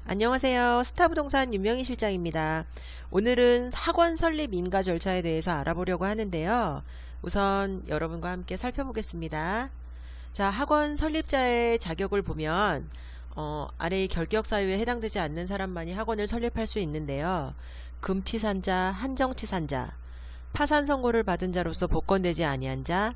안녕하세요. 스타부동산 윤명희 실장입니다. 오늘은 학원 설립 인가 절차에 대해서 알아보려고 하는데요. 우선 여러분과 함께 살펴보겠습니다. 자, 학원 설립자의 자격을 보면 아래의 결격 사유에 해당되지 않는 사람만이 학원을 설립할 수 있는데요. 금치산자, 한정치산자, 파산 선고를 받은 자로서 복권되지 아니한 자,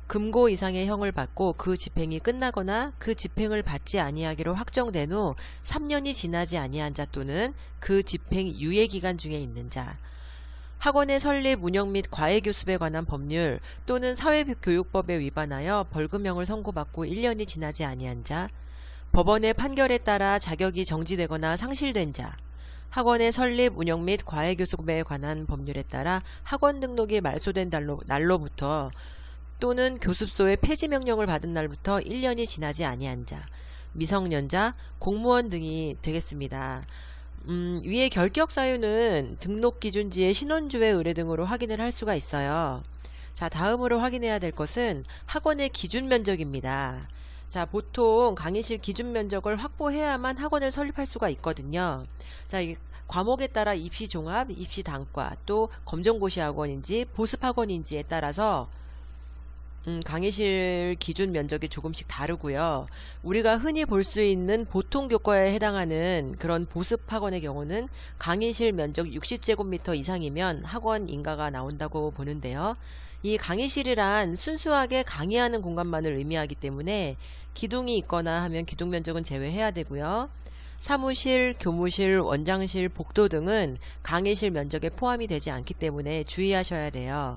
금고 이상의 형을 받고 그 집행이 끝나거나 그 집행을 받지 아니하기로 확정된 후 3년이 지나지 아니한 자 또는 그 집행 유예 기간 중에 있는 자, 학원의 설립, 운영 및 과외 교습에 관한 법률 또는 사회교육법에 위반하여 벌금형을 선고받고 1년이 지나지 아니한 자, 법원의 판결에 따라 자격이 정지되거나 상실된 자, 학원의 설립, 운영 및 과외 교습에 관한 법률에 따라 학원 등록이 말소된 날로부터 또는 교습소의 폐지 명령을 받은 날부터 1년이 지나지 아니한 자, 미성년자, 공무원 등이 되겠습니다. 위의 결격 사유는 등록 기준지의 신원조회 의뢰 등으로 확인을 할 수가 있어요. 자, 다음으로 확인해야 될 것은 학원의 기준 면적입니다. 자, 보통 강의실 기준 면적을 확보해야만 학원을 설립할 수가 있거든요. 자, 이 과목에 따라 입시 종합, 입시 단과, 또 검정고시 학원인지 보습 학원인지에 따라서 강의실 기준 면적이 조금씩 다르고요. 우리가 흔히 볼 수 있는 보통 교과에 해당하는 그런 보습 학원의 경우는 강의실 면적 60제곱미터 이상이면 학원 인가가 나온다고 보는데요. 이 강의실이란 순수하게 강의하는 공간만을 의미하기 때문에 기둥이 있거나 하면 기둥 면적은 제외해야 되고요. 사무실, 교무실, 원장실, 복도 등은 강의실 면적에 포함이 되지 않기 때문에 주의하셔야 돼요.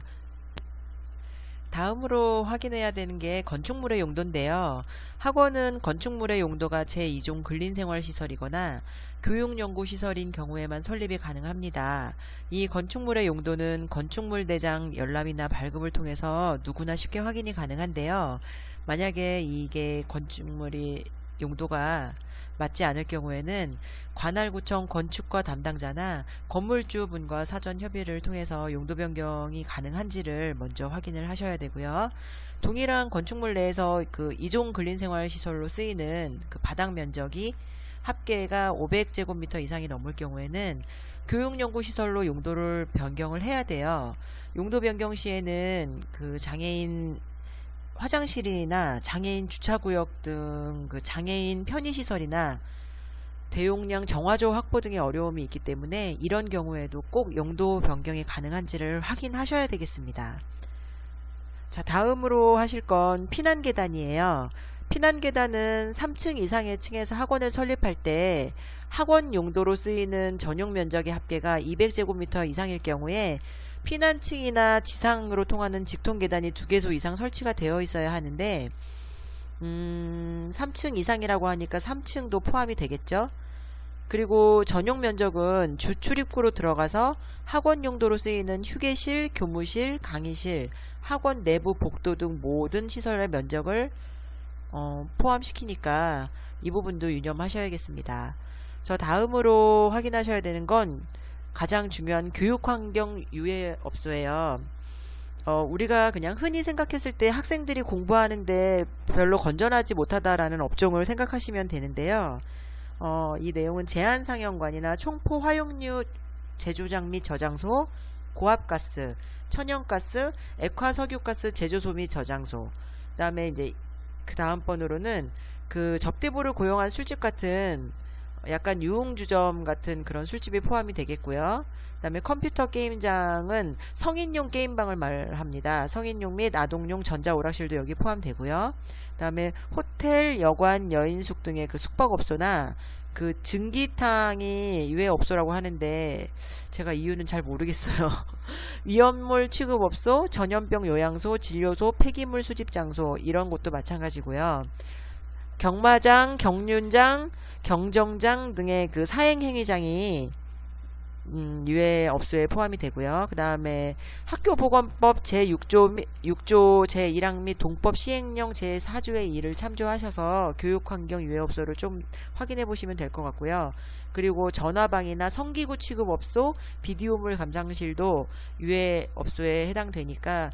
다음으로 확인해야 되는 게 건축물의 용도인데요. 학원은 건축물의 용도가 제2종 근린생활시설이거나 교육연구시설인 경우에만 설립이 가능합니다. 이 건축물의 용도는 건축물 대장 열람이나 발급을 통해서 누구나 쉽게 확인이 가능한데요. 만약에 이게 건축물이 용도가 맞지 않을 경우에는 관할구청 건축과 담당자나 건물주분과 사전 협의를 통해서 용도 변경이 가능한지를 먼저 확인을 하셔야 되고요. 동일한 건축물 내에서 그 이종 근린생활시설로 쓰이는 그 바닥 면적이 합계가 500제곱미터 이상이 넘을 경우에는 교육연구시설로 용도를 변경을 해야 돼요. 용도 변경 시에는 그 장애인 화장실이나 장애인 주차구역 등 그 장애인 편의시설이나 대용량 정화조 확보 등의 어려움이 있기 때문에 이런 경우에도 꼭 용도 변경이 가능한지를 확인하셔야 되겠습니다. 자, 다음으로 하실 건 피난계단이에요. 피난계단은 3층 이상의 층에서 학원을 설립할 때 학원 용도로 쓰이는 전용 면적의 합계가 200제곱미터 이상일 경우에 피난층이나 지상으로 통하는 직통계단이 2개소 이상 설치가 되어 있어야 하는데 3층 이상이라고 하니까 3층도 포함이 되겠죠. 그리고 전용 면적은 주 출입구로 들어가서 학원 용도로 쓰이는 휴게실, 교무실, 강의실, 학원 내부 복도 등 모든 시설의 면적을 포함시키니까 이 부분도 유념하셔야겠습니다. 저 다음으로 확인하셔야 되는 건 가장 중요한 교육환경 유해업소예요. 우리가 그냥 흔히 생각했을 때 학생들이 공부하는데 별로 건전하지 못하다라는 업종을 생각하시면 되는데요. 이 내용은 제한상영관이나 총포 화용유 제조장 및 저장소, 고압가스, 천연가스, 액화석유가스 제조소 및 저장소, 그 다음에 이제 그 다음 번으로는 그 접대부를 고용한 술집 같은 약간 유흥주점 같은 그런 술집이 포함이 되겠고요. 그 다음에 컴퓨터 게임장은 성인용 게임방을 말합니다. 성인용 및 아동용 전자오락실도 여기 포함되고요. 그 다음에 호텔, 여관, 여인숙 등의 그 숙박업소나 그 증기탕이 유해업소라고 하는데 제가 이유는 잘 모르겠어요. 위험물 취급업소, 전염병 요양소, 진료소, 폐기물 수집장소 이런 곳도 마찬가지고요. 경마장, 경륜장, 경정장 등의 그 사행행위장이 유해업소에 포함이 되고요. 그 다음에 학교보건법 제6조 6조 제1항 및 동법 시행령 제4조의 2를 참조하셔서 교육환경 유해업소를 좀 확인해 보시면 될 것 같고요. 그리고 전화방이나 성기구 취급업소, 비디오물 감상실도 유해업소에 해당되니까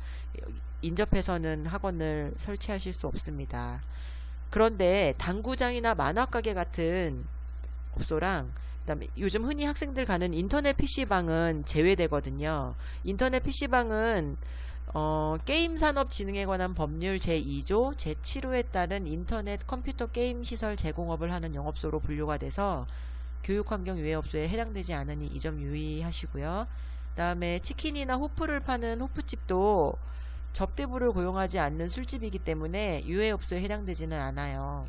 인접해서는 학원을 설치하실 수 없습니다. 그런데 당구장이나 만화가게 같은 영업소랑 그다음에 요즘 흔히 학생들 가는 인터넷 PC방은 제외되거든요. 인터넷 PC방은 게임산업진흥에 관한 법률 제2조 제7호에 따른 인터넷 컴퓨터 게임 시설 제공업을 하는 영업소로 분류가 돼서 교육환경 유해업소에 해당되지 않으니 이 점 유의하시고요. 그 다음에 치킨이나 호프를 파는 호프집도 접대부를 고용하지 않는 술집이기 때문에 유해업소에 해당되지는 않아요.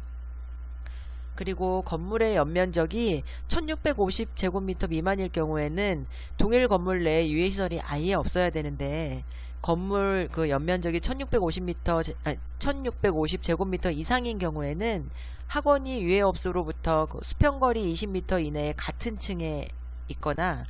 그리고 건물의 연면적이 1650제곱미터 미만일 경우에는 동일 건물 내에 유해시설이 아예 없어야 되는데 건물 그 연면적이 1650제곱미터 이상인 경우에는 학원이 유해업소로부터 그 수평거리 20m 이내에 같은 층에 있거나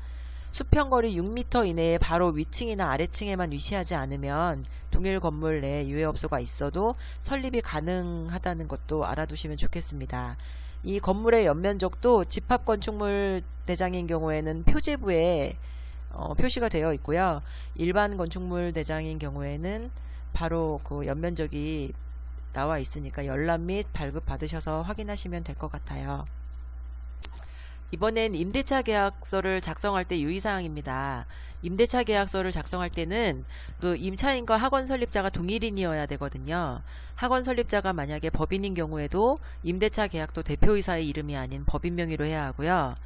수평거리 6m 이내에 바로 위층이나 아래층에만 위치하지 않으면 동일 건물 내에 유해업소가 있어도 설립이 가능하다는 것도 알아두시면 좋겠습니다. 이 건물의 연면적도 집합건축물 대장인 경우에는 표제부에 표시가 되어 있고요. 일반 건축물 대장인 경우에는 바로 그 연면적이 나와 있으니까 열람 및 발급 받으셔서 확인하시면 될 것 같아요. 이번엔 임대차 계약서를 작성할 때 유의사항입니다. 임대차 계약서를 작성할 때는 그 임차인과 학원 설립자가 동일인이어야 되거든요. 학원 설립자가 만약에 법인인 경우에도 임대차 계약도 대표이사의 이름이 아닌 법인 명의로 해야 하고요.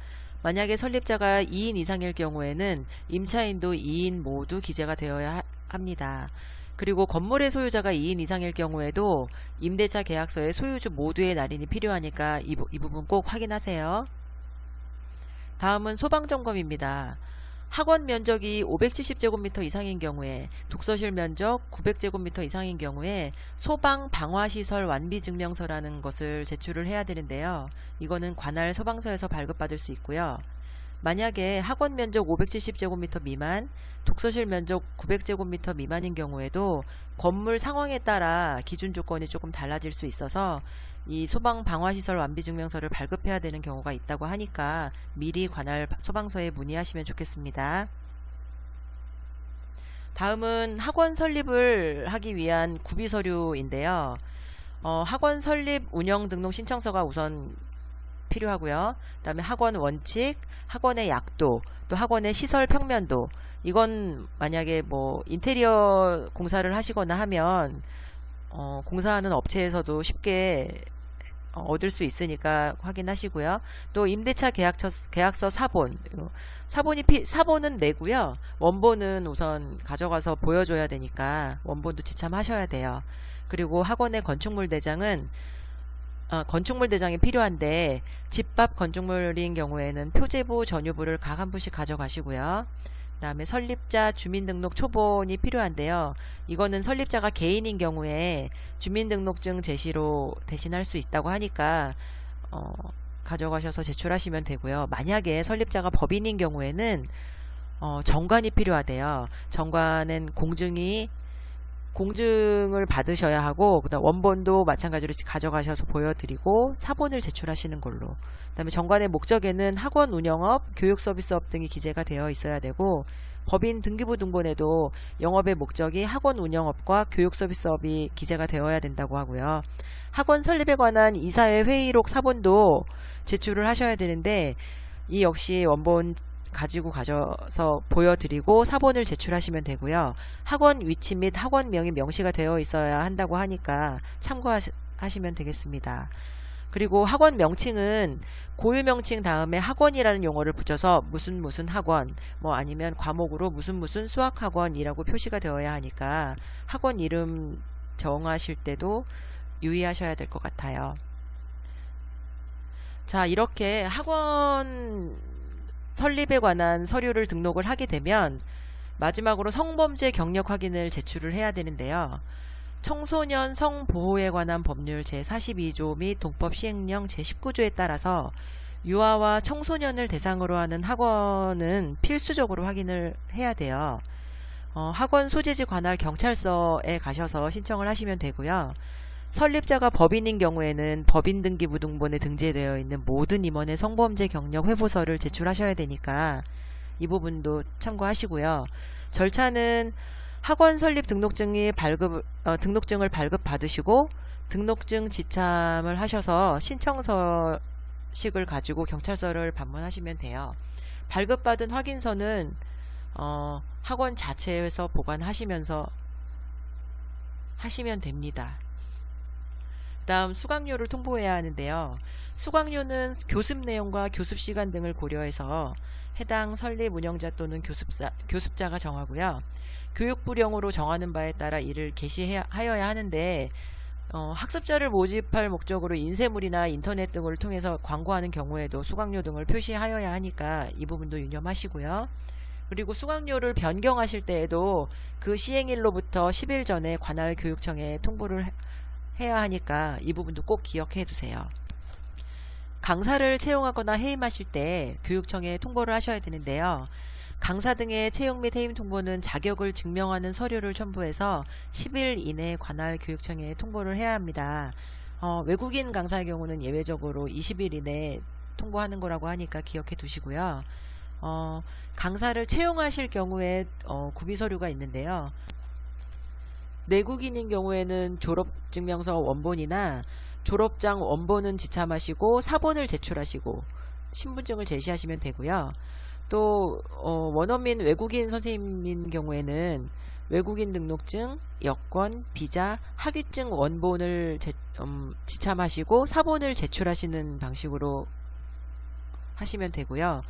만약에 설립자가 2인 이상일 경우에는 임차인도 2인 모두 기재가 되어야 합니다. 그리고 건물의 소유자가 2인 이상일 경우에도 임대차 계약서에 소유주 모두의 날인이 필요하니까 이 부분 꼭 확인하세요. 다음은 소방점검입니다. 학원 면적이 570제곱미터 이상인 경우에 독서실 면적 900제곱미터 이상인 경우에 소방 방화시설 완비증명서라는 것을 제출을 해야 되는데요. 이거는 관할 소방서에서 발급받을 수 있고요. 만약에 학원 면적 570제곱미터 미만, 독서실 면적 900제곱미터 미만인 경우에도 건물 상황에 따라 기준 조건이 조금 달라질 수 있어서 이 소방 방화시설 완비증명서를 발급해야 되는 경우가 있다고 하니까 미리 관할 소방서에 문의하시면 좋겠습니다. 다음은 학원 설립을 하기 위한 구비서류인데요. 학원 설립 운영 등록 신청서가 우선 필요하고요. 그 다음에 학원 원칙, 학원의 약도, 또 학원의 시설 평면도. 이건 만약에 뭐 인테리어 공사를 하시거나 하면 공사하는 업체에서도 쉽게 얻을 수 있으니까 확인하시고요. 또 임대차 계약서 사본, 사본은 내고요. 원본은 우선 가져가서 보여줘야 되니까 원본도 지참하셔야 돼요. 그리고 학원의 건축물 대장은 건축물 대장이 필요한데 집합 건축물인 경우에는 표제부, 전유부를 각 한 분씩 가져가시고요. 그 다음에 설립자 주민등록 초본이 필요한데요. 이거는 설립자가 개인인 경우에 주민등록증 제시로 대신할 수 있다고 하니까 가져가셔서 제출하시면 되고요. 만약에 설립자가 법인인 경우에는 정관이 필요하대요. 정관은 공증을 받으셔야 하고 그다음 원본도 마찬가지로 가져가셔서 보여드리고 사본을 제출하시는 걸로. 그다음에 정관의 목적에는 학원 운영업, 교육 서비스업 등이 기재가 되어 있어야 되고 법인 등기부 등본에도 영업의 목적이 학원 운영업과 교육 서비스업이 기재가 되어야 된다고 하고요. 학원 설립에 관한 이사회 회의록 사본도 제출을 하셔야 되는데 이 역시 원본 가지고 가셔서 보여드리고 사본을 제출하시면 되고요. 학원 위치 및 학원명이 명시가 되어 있어야 한다고 하니까 참고하시면 되겠습니다. 그리고 학원 명칭은 고유 명칭 다음에 학원이라는 용어를 붙여서 무슨 학원, 뭐 아니면 과목으로 무슨 수학학원이라고 표시가 되어야 하니까 학원 이름 정하실 때도 유의하셔야 될 것 같아요. 자, 이렇게 학원 설립에 관한 서류를 등록을 하게 되면 마지막으로 성범죄 경력 확인을 제출을 해야 되는데요. 청소년 성보호에 관한 법률 제42조 및 동법 시행령 제19조에 따라서 유아와 청소년을 대상으로 하는 학원은 필수적으로 확인을 해야 돼요. 학원 소재지 관할 경찰서에 가셔서 신청을 하시면 되고요. 설립자가 법인인 경우에는 법인등기부 등본에 등재되어 있는 모든 임원의 성범죄 경력 회보서를 제출하셔야 되니까 이 부분도 참고하시고요. 절차는 학원 설립 등록증을 발급 받으시고 등록증 지참을 하셔서 신청서를 식을 가지고 경찰서를 방문하시면 돼요. 발급받은 확인서는 학원 자체에서 보관하시면서 하시면 됩니다. 다음 수강료를 통보해야 하는데요. 수강료는 교습 내용과 교습 시간 등을 고려해서 해당 설립 운영자 또는 교습자가 정하고요. 교육부령으로 정하는 바에 따라 이를 게시하여야 하는데 학습자를 모집할 목적으로 인쇄물이나 인터넷 등을 통해서 광고하는 경우에도 수강료 등을 표시하여야 하니까 이 부분도 유념하시고요. 그리고 수강료를 변경하실 때에도 그 시행일로부터 10일 전에 관할 교육청에 통보를 해야 하니까 이 부분도 꼭 기억해 두세요. 강사를 채용하거나 해임하실 때 교육청에 통보를 하셔야 되는데요. 강사 등의 채용 및 해임 통보는 자격을 증명하는 서류를 첨부해서 10일 이내에 관할 교육청에 통보를 해야 합니다. 외국인 강사의 경우는 예외적으로 20일 이내에 통보하는 거라고 하니까 기억해 두시고요. 강사를 채용하실 경우에 구비 서류가 있는데요. 내국인인 경우에는 졸업증명서 원본이나 졸업장 원본은 지참하시고 사본을 제출하시고 신분증을 제시하시면 되고요. 또 원어민 외국인 선생님인 경우에는 외국인 등록증, 여권, 비자, 학위증 원본을 지참하시고 사본을 제출하시는 방식으로 하시면 되고요.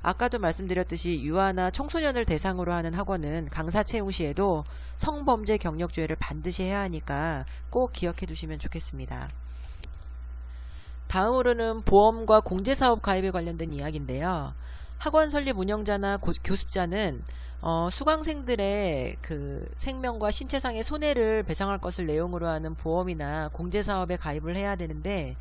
아까도 말씀드렸듯이 유아나 청소년을 대상으로 하는 학원은 강사 채용 시에도 성범죄 경력조회를 반드시 해야 하니까 꼭 기억해 두시면 좋겠습니다. 다음으로는 보험과 공제사업 가입에 관련된 이야기인데요. 학원 설립 운영자나 교습자는 수강생들의 그 생명과 신체상의 손해를 배상할 것을 내용으로 하는 보험이나 공제사업에 가입을 해야 되는데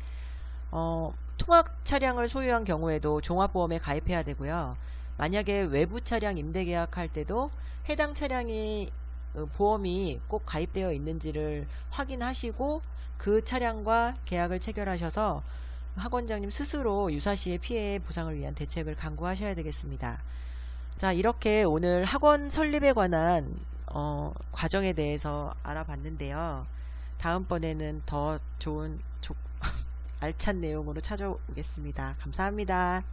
통학 차량을 소유한 경우에도 종합보험에 가입해야 되고요. 만약에 외부 차량 임대 계약할 때도 해당 차량이 보험이 꼭 가입되어 있는지를 확인하시고 그 차량과 계약을 체결하셔서 학원장님 스스로 유사시의 피해 보상을 위한 대책을 강구하셔야 되겠습니다. 자, 이렇게 오늘 학원 설립에 관한 과정에 대해서 알아봤는데요. 다음번에는 더 좋은 알찬 내용으로 찾아오겠습니다. 감사합니다.